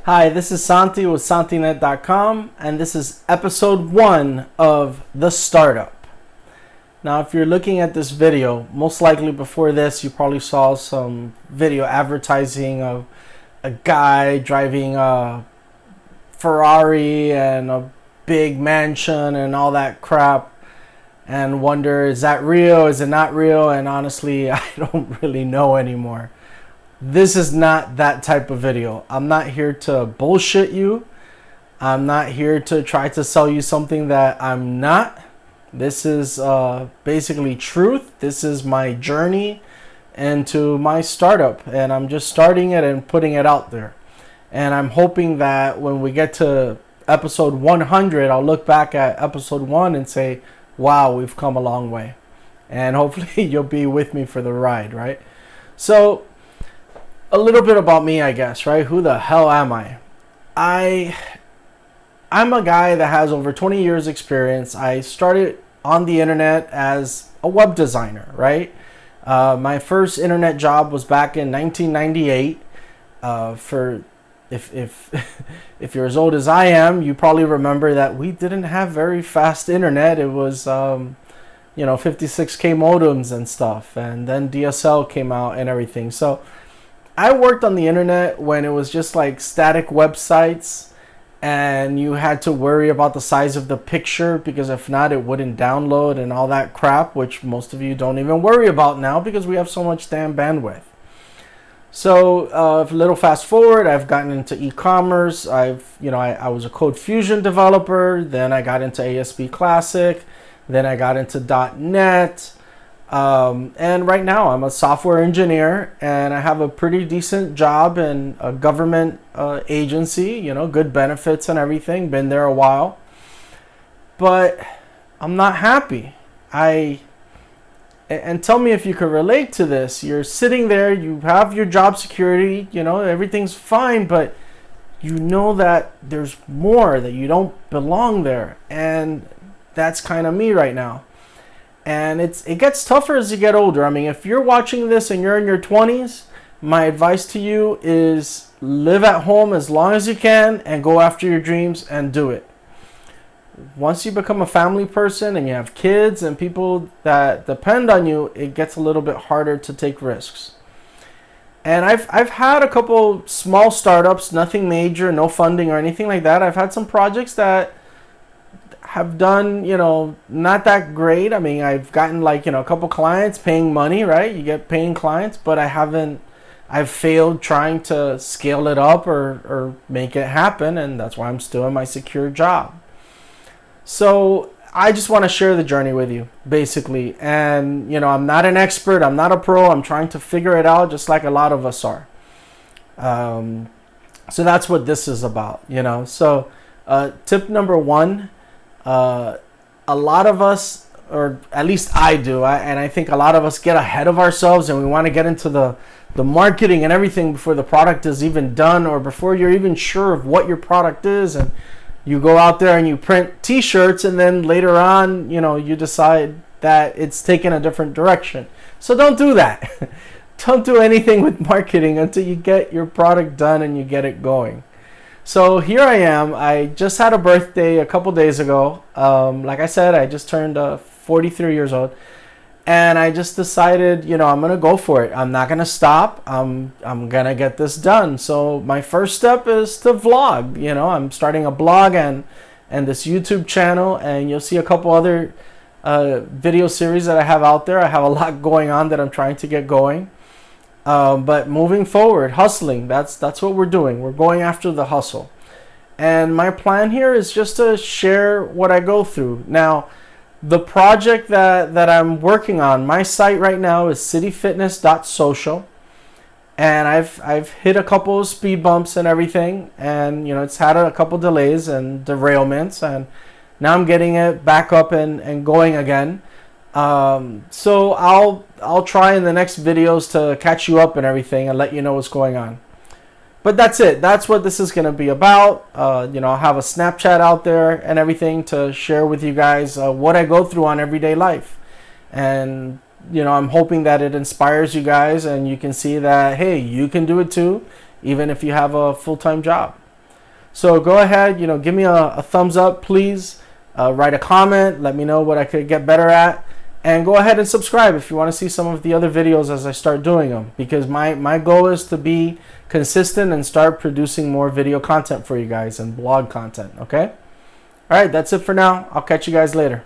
Hi, this is Santi with SantiNet.com, and this is episode 1 of The Startup. Now, if you're looking at this video, most likely before this, you probably saw some video advertising of a guy driving a Ferrari and a big mansion and all that crap, and wonder, is that real? Is it not real? And honestly, I don't really know anymore. This is not that type of video. I'm not here to bullshit you. I'm not here to try to sell you something that I'm not. This is basically truth. This is my journey into my startup, and I'm just starting it and putting it out there. And I'm hoping that when we get to episode 100, I'll look back at episode 1 and say, wow, we've come a long way. And hopefully you'll be with me for the ride, right? So, a little bit about me, I guess, right? Who the hell am I? I'm a guy that has over 20 years experience. I started on the internet as a web designer, right? My first internet job was back in 1998. If you're as old as I am, you probably remember that we didn't have very fast internet. It was 56K modems and stuff, and then DSL came out and everything. So I worked on the internet when it was just like static websites, and you had to worry about the size of the picture, because if not, it wouldn't download and all that crap, which most of you don't even worry about now because we have so much damn bandwidth. So a little fast forward, I've gotten into e-commerce. I was a Code Fusion developer. Then I got into ASP Classic. Then I got into .NET. And right now I'm a software engineer, and I have a pretty decent job in a government agency, good benefits and everything, been there a while. But I'm not happy. And tell me if you could relate to this. You're sitting there, you have your job security, everything's fine, but you know that there's more, that you don't belong there. And that's kind of me right now. And it gets tougher as you get older. I mean, if you're watching this and you're in your 20s, my advice to you is live at home as long as you can and go after your dreams and do it. Once you become a family person and you have kids and people that depend on you, it gets a little bit harder to take risks. And I've had a couple small startups, nothing major, no funding or anything like that. I've had some projects that have done, not that great. I mean, I've gotten a couple clients paying money, right? You get paying clients, but I've failed trying to scale it up or make it happen. And that's why I'm still in my secure job. So I just want to share the journey with you, basically. And, I'm not an expert. I'm not a pro. I'm trying to figure it out just like a lot of us are. So that's what this is about, So tip number 1, a lot of us, or at least I do, and I think a lot of us get ahead of ourselves, and we want to get into the marketing and everything before the product is even done, or before you're even sure of what your product is. And you go out there and you print t-shirts, and then later on, you decide that it's taken a different direction. So don't do that. Don't do anything with marketing until you get your product done and you get it going. So here I am. I just had a birthday a couple days ago. Like I said, I just turned 43 years old. And I just decided, I'm going to go for it. I'm not going to stop. I'm going to get this done. So my first step is to vlog. I'm starting a blog and this YouTube channel. And you'll see a couple other video series that I have out there. I have a lot going on that I'm trying to get going. But moving forward, hustling, that's what we're doing. We're going after the hustle. And my plan here is just to share what I go through. Now, the project that I'm working on, my site right now is cityfitness.social. And I've hit a couple of speed bumps and everything. And, it's had a couple delays and derailments. And now I'm getting it back up and going again. So I'll try in the next videos to catch you up and everything and let you know what's going on. But that's it. That's what this is going to be about. I'll have a Snapchat out there and everything to share with you guys what I go through on everyday life. And, I'm hoping that it inspires you guys and you can see that, hey, you can do it too, even if you have a full-time job. So go ahead, give me a thumbs up, please. Write a comment. Let me know what I could get better at. And go ahead and subscribe if you want to see some of the other videos as I start doing them. Because my goal is to be consistent and start producing more video content for you guys and blog content, okay? All right, that's it for now. I'll catch you guys later.